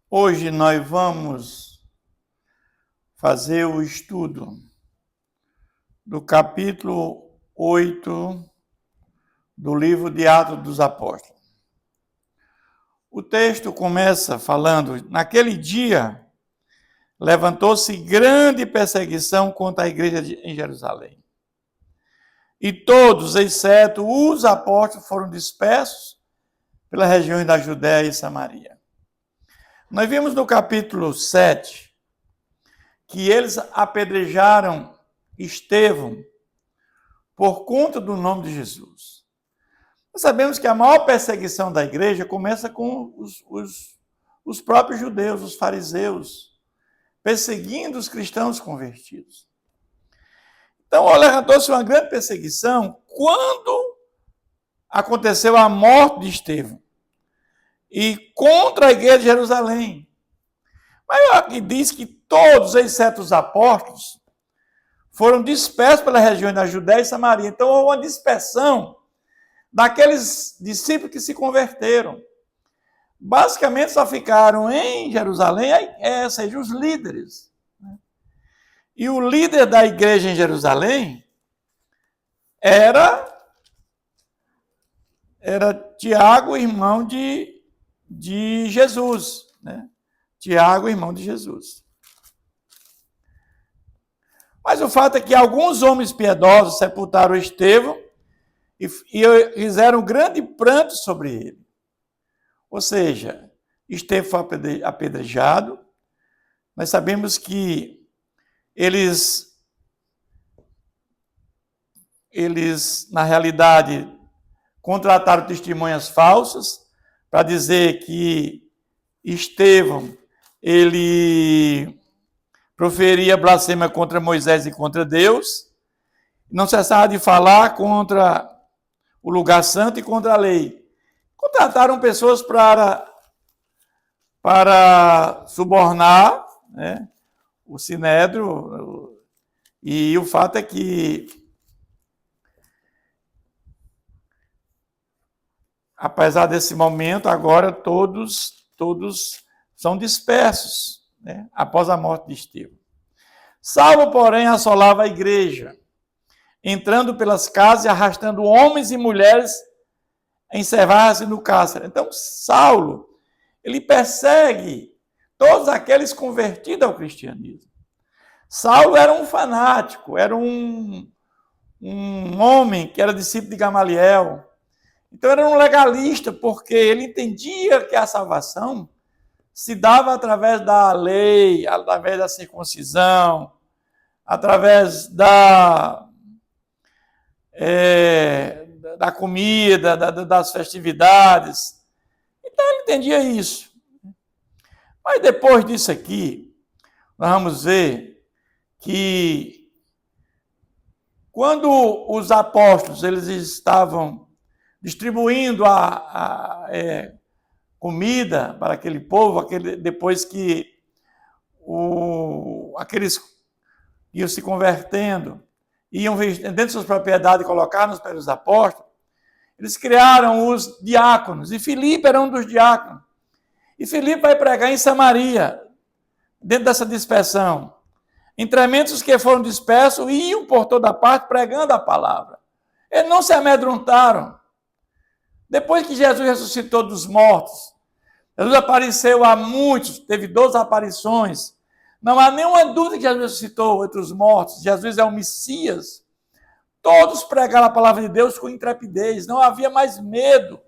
Hoje nós vamos fazer o estudo do capítulo 8 do livro de Atos dos Apóstolos. O texto começa falando: naquele dia levantou-se grande perseguição contra a igreja em Jerusalém. E todos, exceto os apóstolos, foram dispersos pelas regiões da Judéia e Samaria. Nós vimos no capítulo 7 que eles apedrejaram Estevão por conta do nome de Jesus. Nós sabemos que a maior perseguição da igreja começa com os próprios judeus, os fariseus, perseguindo os cristãos convertidos. Então, levantou-se uma grande perseguição quando aconteceu a morte de Estevão e contra a igreja de Jerusalém. Mas aqui diz que todos, exceto os apóstolos, foram dispersos pelas regiões da Judéia e Samaria. Então, houve uma dispersão daqueles discípulos que se converteram. Basicamente, só ficaram em Jerusalém, sejam os líderes. E o líder da igreja em Jerusalém era Tiago, irmão de Jesus, né? Tiago, irmão de Jesus. Mas o fato é que alguns homens piedosos sepultaram Estevão e fizeram um grande pranto sobre ele. Ou seja, Estevão foi apedrejado. Nós sabemos que eles, na realidade, contrataram testemunhas falsas para dizer que Estevão, ele proferia blasfêmia contra Moisés e contra Deus, não cessava de falar contra o lugar santo e contra a lei. Contrataram pessoas para subornar, né, o Sinédrio, e o fato é que, apesar desse momento, agora todos são dispersos, né, após a morte de Estevão. Saulo, porém, assolava a igreja, entrando pelas casas e arrastando homens e mulheres a encerrar-se no cárcere. Então, Saulo, ele persegue todos aqueles convertidos ao cristianismo. Saulo era um fanático, era um homem que era discípulo de Gamaliel. Então, era um legalista, porque ele entendia que a salvação se dava através da lei, através da circuncisão, através da comida, das festividades. Então, ele entendia isso. Mas depois disso aqui, nós vamos ver que quando os apóstolos eles estavam distribuindo a comida para aquele povo, depois que aqueles iam se convertendo, iam vendendo suas propriedades e colocar nos pés dos apóstolos, eles criaram os diáconos, e Filipe era um dos diáconos. E Filipe vai pregar em Samaria, dentro dessa dispersão. Entremente os que foram dispersos iam por toda parte pregando a palavra. Eles não se amedrontaram. Depois que Jesus ressuscitou dos mortos, Jesus apareceu a muitos, teve 12 aparições. Não há nenhuma dúvida que Jesus ressuscitou entre os mortos. Jesus é o Messias. Todos pregaram a palavra de Deus com intrepidez. Não havia mais medo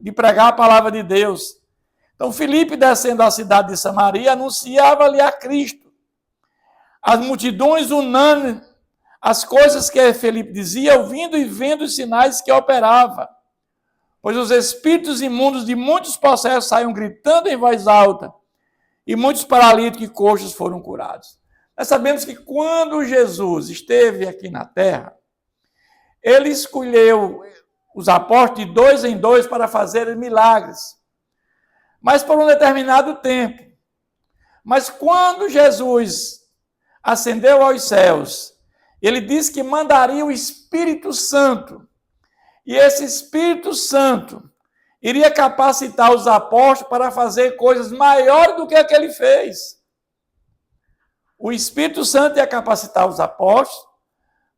de pregar a palavra de Deus. Então, Filipe, descendo à cidade de Samaria, anunciava ali a Cristo. As multidões unânimes, as coisas que Filipe dizia, ouvindo e vendo os sinais que operava. Pois os espíritos imundos de muitos possessos saíam gritando em voz alta, e muitos paralíticos e coxos foram curados. Nós sabemos que quando Jesus esteve aqui na terra, ele escolheu os apóstolos de 2 em 2 para fazer milagres, mas por um determinado tempo. Mas quando Jesus ascendeu aos céus, ele disse que mandaria o Espírito Santo, e esse Espírito Santo, iria capacitar os apóstolos para fazer coisas maiores do que a que ele fez. O Espírito Santo ia capacitar os apóstolos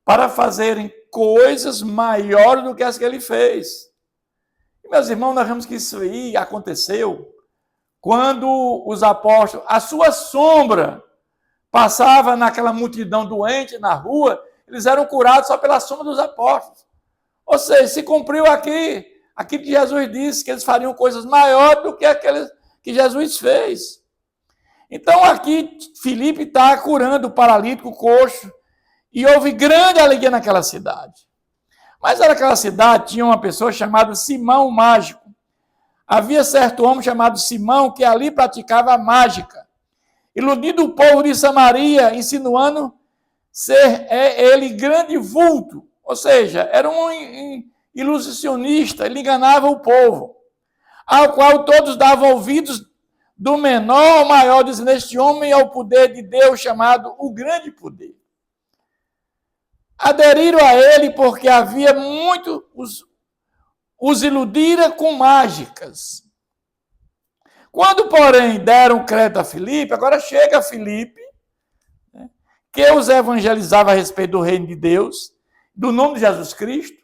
para fazerem coisas maiores do que as que ele fez. E, meus irmãos, nós vemos que isso aí aconteceu quando os apóstolos, a sua sombra passava naquela multidão doente na rua, eles eram curados só pela sombra dos apóstolos. Ou seja, se cumpriu aquilo que Jesus disse, que eles fariam coisas maiores do que aquelas que Jesus fez. Então aqui Filipe está curando o paralítico, o coxo, e houve grande alegria naquela cidade. Mas naquela cidade tinha uma pessoa chamada Simão o Mágico. Havia certo homem chamado Simão que ali praticava a mágica, iludindo o povo de Samaria, insinuando ser ele grande vulto. Ou seja, era um ilusionista, ele enganava o povo, ao qual todos davam ouvidos, do menor ao maior, dizendo: este homem é o poder de Deus, chamado o grande poder. Aderiram a ele porque havia muito os iludira com mágicas. Quando, porém, deram crédito a Filipe, agora chega Filipe, que os evangelizava a respeito do reino de Deus, do nome de Jesus Cristo.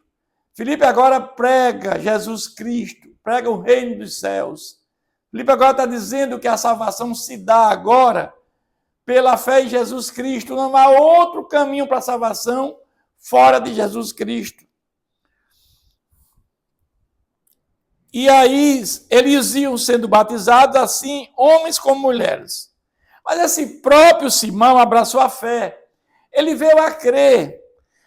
Filipe agora prega Jesus Cristo, prega o reino dos céus. Filipe agora está dizendo que a salvação se dá agora pela fé em Jesus Cristo. Não há outro caminho para a salvação fora de Jesus Cristo. E aí eles iam sendo batizados assim, homens como mulheres. Mas esse próprio Simão abraçou a fé. Ele veio a crer.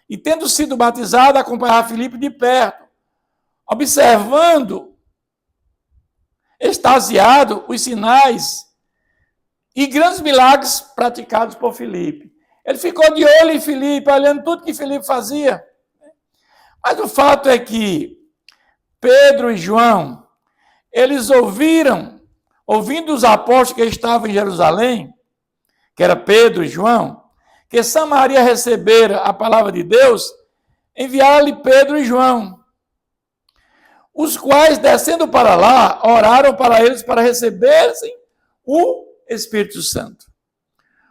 E tendo sido batizado, acompanhava Filipe de perto, observando, extasiado, os sinais e grandes milagres praticados por Filipe. Ele ficou de olho em Filipe, olhando tudo que Filipe fazia. Mas o fato é que Pedro e João, eles ouvindo os apóstolos que estavam em Jerusalém, que era Pedro e João, que Samaria recebera a palavra de Deus, enviaram-lhe Pedro e João, os quais, descendo para lá, oraram para eles para receberem o Espírito Santo.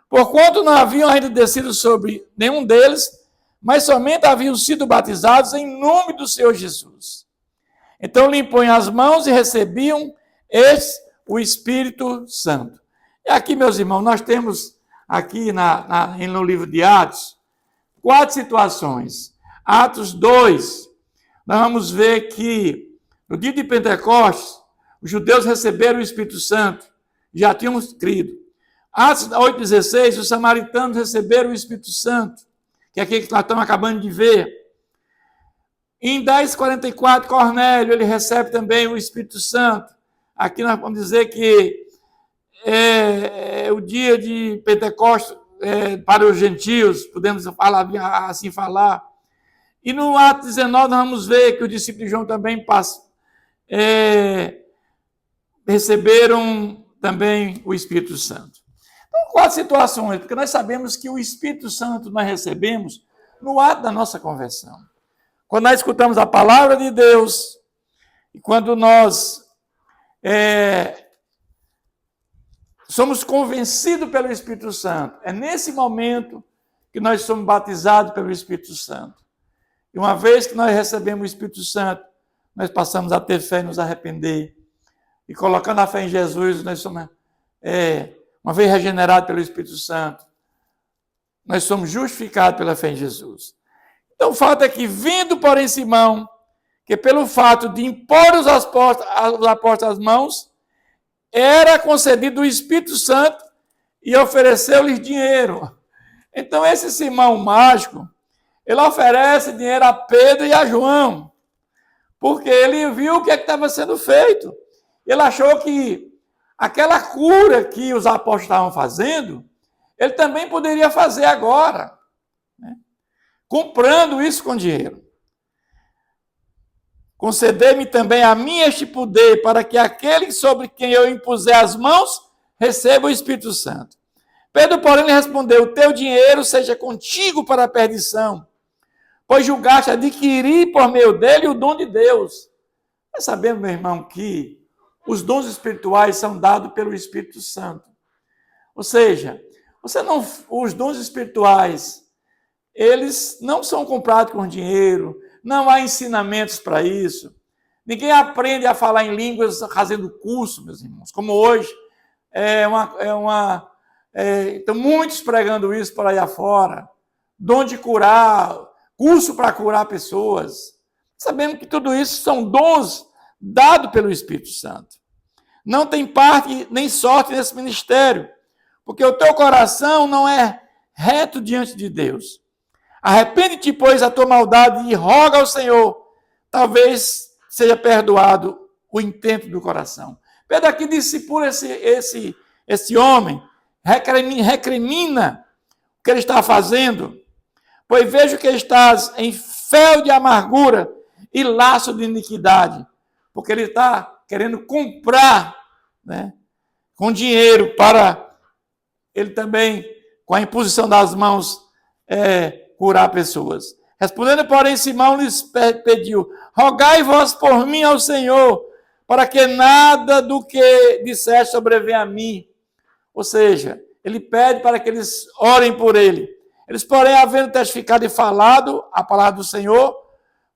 Porquanto não haviam ainda descido sobre nenhum deles, mas somente haviam sido batizados em nome do Senhor Jesus. Então lhe impunham as mãos e recebiam o Espírito Santo. E aqui, meus irmãos, nós temos aqui no livro de Atos 4 situações. Atos 2, nós vamos ver que no dia de Pentecostes, os judeus receberam o Espírito Santo, já tinham crido. Atos 8,16, os samaritanos receberam o Espírito Santo, que é aquele que nós estamos acabando de ver. Em 10,44, Cornélio, ele recebe também o Espírito Santo. Aqui nós vamos dizer que é o dia de Pentecostes para os gentios, podemos assim falar. E no Atos 19, nós vamos ver que os discípulos de João também receberam também o Espírito Santo. Então, 4 situações, porque nós sabemos que o Espírito Santo nós recebemos no ato da nossa conversão. Quando nós escutamos a palavra de Deus, e quando nós somos convencidos pelo Espírito Santo, é nesse momento que nós somos batizados pelo Espírito Santo. E uma vez que nós recebemos o Espírito Santo, nós passamos a ter fé e nos arrepender. E colocando a fé em Jesus, nós somos, uma vez regenerados pelo Espírito Santo, nós somos justificados pela fé em Jesus. Então o fato é que, vindo porém Simão, que pelo fato de impor os apóstolos as mãos, era concedido o Espírito Santo e ofereceu-lhes dinheiro. Então esse Simão mágico, ele oferece dinheiro a Pedro e a João, porque ele viu o que estava sendo feito. Ele achou que aquela cura que os apóstolos estavam fazendo, ele também poderia fazer agora, né? Comprando isso com dinheiro. Conceder-me também a mim este poder, para que aquele sobre quem eu impuser as mãos receba o Espírito Santo. Pedro, porém, lhe respondeu: o teu dinheiro seja contigo para a perdição, pois julgaste adquirir por meio dele o dom de Deus. Nós sabemos, meu irmão, que os dons espirituais são dados pelo Espírito Santo. Ou seja, os dons espirituais, eles não são comprados com dinheiro, não há ensinamentos para isso. Ninguém aprende a falar em línguas fazendo curso, meus irmãos, como hoje. Estão muitos pregando isso por aí afora. Dom de curar, curso para curar pessoas. Sabemos que tudo isso são dons dados pelo Espírito Santo. Não tem parte nem sorte nesse ministério, porque o teu coração não é reto diante de Deus. Arrepende-te, pois, a tua maldade e roga ao Senhor. Talvez seja perdoado o intento do coração. Pedro aqui discipula esse homem, recrimina o que ele está fazendo, pois vejo que estás em fel de amargura e laço de iniquidade, porque ele está querendo comprar, né, com dinheiro para ele também, com a imposição das mãos, curar pessoas. Respondendo, porém, Simão lhes pediu: rogai vós por mim ao Senhor, para que nada do que disseste sobrevenha a mim. Ou seja, ele pede para que eles orem por ele. Eles, porém, havendo testificado e falado a palavra do Senhor,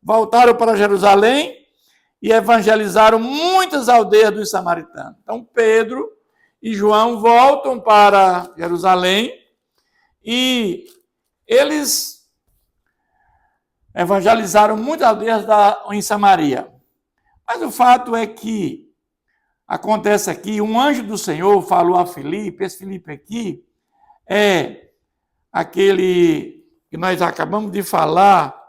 voltaram para Jerusalém e evangelizaram muitas aldeias dos samaritanos. Então, Pedro e João voltam para Jerusalém e eles evangelizaram muitas aldeias em Samaria. Mas o fato é que acontece aqui, um anjo do Senhor falou a Filipe. Esse Filipe aqui é aquele que nós acabamos de falar,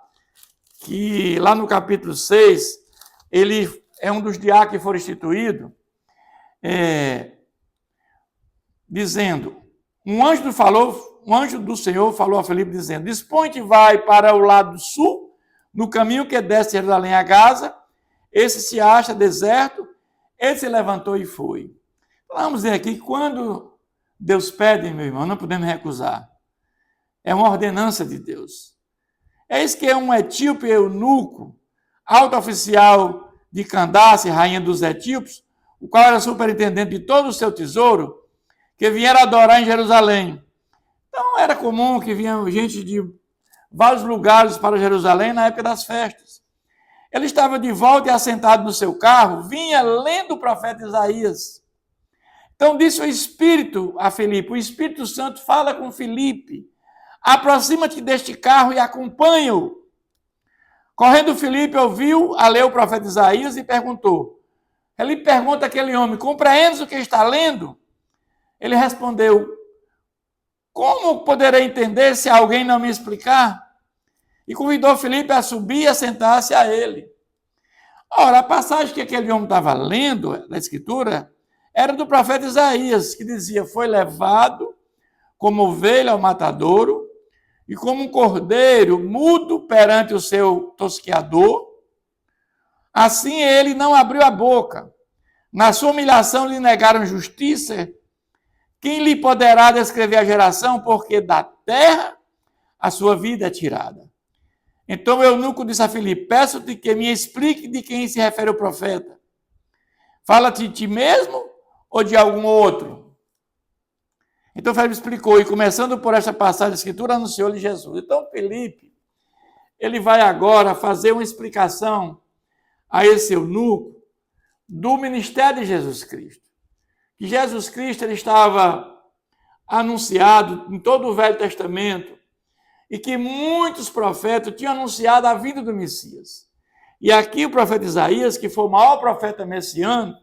que lá no capítulo 6, ele é um dos diáconos que foram instituídos, dizendo, um anjo do Senhor falou a Filipe, dizendo: dispõe-te, vai para o lado sul, no caminho que desce de Jerusalém a Gaza, esse se acha deserto. Ele se levantou e foi. Vamos ver aqui, quando Deus pede, meu irmão, não podemos recusar. É uma ordenança de Deus. Eis que é um etíope eunuco, alto oficial de Candace, rainha dos etíopes, o qual era superintendente de todo o seu tesouro, que vieram adorar em Jerusalém. Então, era comum que vinha gente de vários lugares para Jerusalém na época das festas. Ele estava de volta e assentado no seu carro, vinha lendo o profeta Isaías. Então, disse o Espírito a Filipe, o Espírito Santo fala com Filipe: aproxima-te deste carro e acompanha-o. Correndo, Filipe ouviu a ler o profeta Isaías e perguntou. Ele pergunta àquele homem: compreendes o que está lendo? Ele respondeu: como poderei entender se alguém não me explicar? E convidou Filipe a subir e a sentar-se a ele. Ora, a passagem que aquele homem estava lendo, da Escritura, era do profeta Isaías, que dizia: foi levado como ovelha ao matadouro, e como um cordeiro mudo perante o seu tosqueador, assim ele não abriu a boca. Na sua humilhação lhe negaram justiça. Quem lhe poderá descrever a geração? Porque da terra a sua vida é tirada. Então o eunuco disse a Filipe: peço-te que me explique de quem se refere o profeta. Fala-te de ti mesmo ou de algum outro? Então Filipe explicou, e começando por esta passagem da Escritura, anunciou-lhe Jesus. Então Filipe, ele vai agora fazer uma explicação a esse eunuco do ministério de Jesus Cristo. Que Jesus Cristo ele estava anunciado em todo o Velho Testamento e que muitos profetas tinham anunciado a vinda do Messias. E aqui o profeta Isaías, que foi o maior profeta messiânico,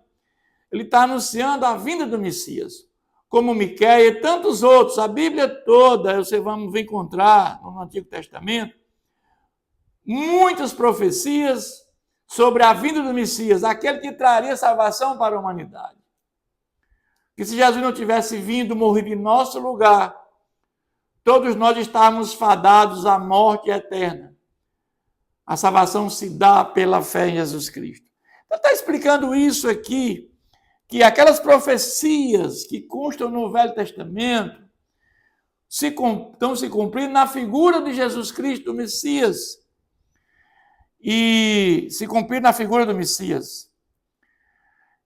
ele está anunciando a vinda do Messias. Como Miqueias e tantos outros, a Bíblia toda, você vai encontrar no Antigo Testamento, muitas profecias sobre a vinda do Messias, aquele que traria salvação para a humanidade. Que se Jesus não tivesse vindo, morrido em nosso lugar, todos nós estávamos fadados à morte eterna. A salvação se dá pela fé em Jesus Cristo. Então está explicando isso aqui, que aquelas profecias que constam no Velho Testamento estão se cumprindo na figura de Jesus Cristo, o Messias. e se cumprir na figura do Messias.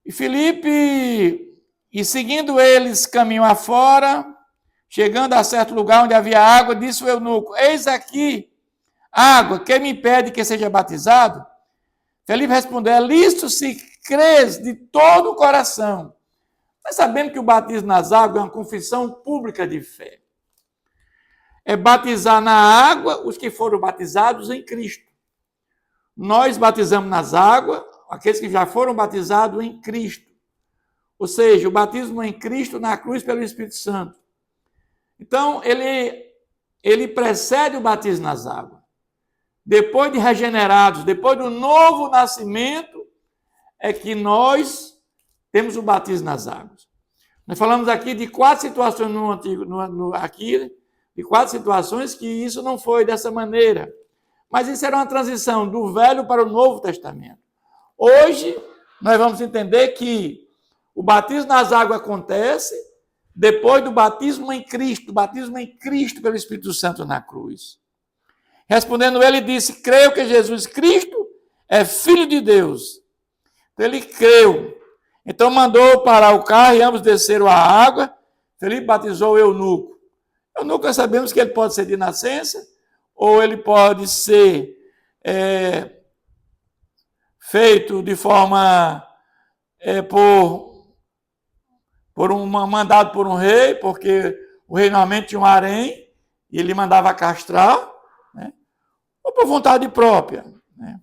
E Filipe, e seguindo eles caminho afora, chegando a certo lugar onde havia água, disse o eunuco: eis aqui água, quem me impede que seja batizado? Filipe respondeu: é lícito se crês de todo o coração. Nós sabemos que o batismo nas águas é uma confissão pública de fé. É batizar na água os que foram batizados em Cristo. Nós batizamos nas águas aqueles que já foram batizados em Cristo. Ou seja, o batismo em Cristo na cruz pelo Espírito Santo. Então, ele precede o batismo nas águas. Depois de regenerados, depois do novo nascimento, é que nós temos o batismo nas águas. Nós falamos aqui de 4 situações de 4 situações que isso não foi dessa maneira. Mas isso era uma transição do Velho para o Novo Testamento. Hoje, nós vamos entender que o batismo nas águas acontece depois do batismo em Cristo pelo Espírito Santo na cruz. Respondendo ele, disse: creio que Jesus Cristo é Filho de Deus. Então, ele creu. Então, mandou parar o carro e ambos desceram a água. Filipe batizou o eunuco. Eunuco, nós sabemos que ele pode ser de nascença, ou ele pode ser feito de forma mandado por um rei, porque o rei normalmente tinha um harém e ele mandava castrar, né? Ou por vontade própria, né?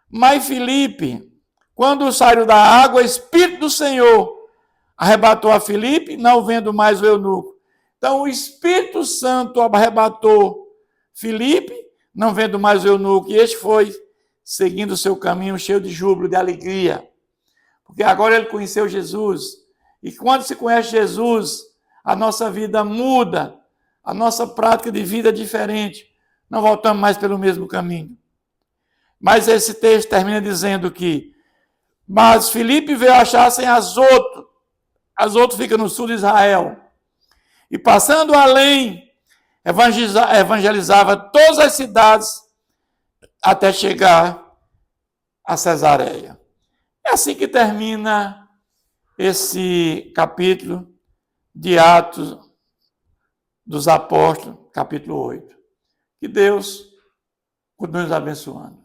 Mas Filipe, quando saiu da água, o Espírito do Senhor arrebatou a Filipe, não vendo mais o eunuco. Então, o Espírito Santo arrebatou Filipe, não vendo mais o eunuco, e este foi seguindo o seu caminho cheio de júbilo, de alegria, porque agora ele conheceu Jesus. E quando se conhece Jesus, a nossa vida muda, a nossa prática de vida é diferente. Não voltamos mais pelo mesmo caminho. Mas esse texto termina dizendo que: mas Filipe veio achar sem Azoto. Azoto fica no sul de Israel. E passando além, evangelizava todas as cidades até chegar a Cesareia. É assim que termina esse capítulo de Atos dos Apóstolos, capítulo 8. Que Deus continue nos abençoando.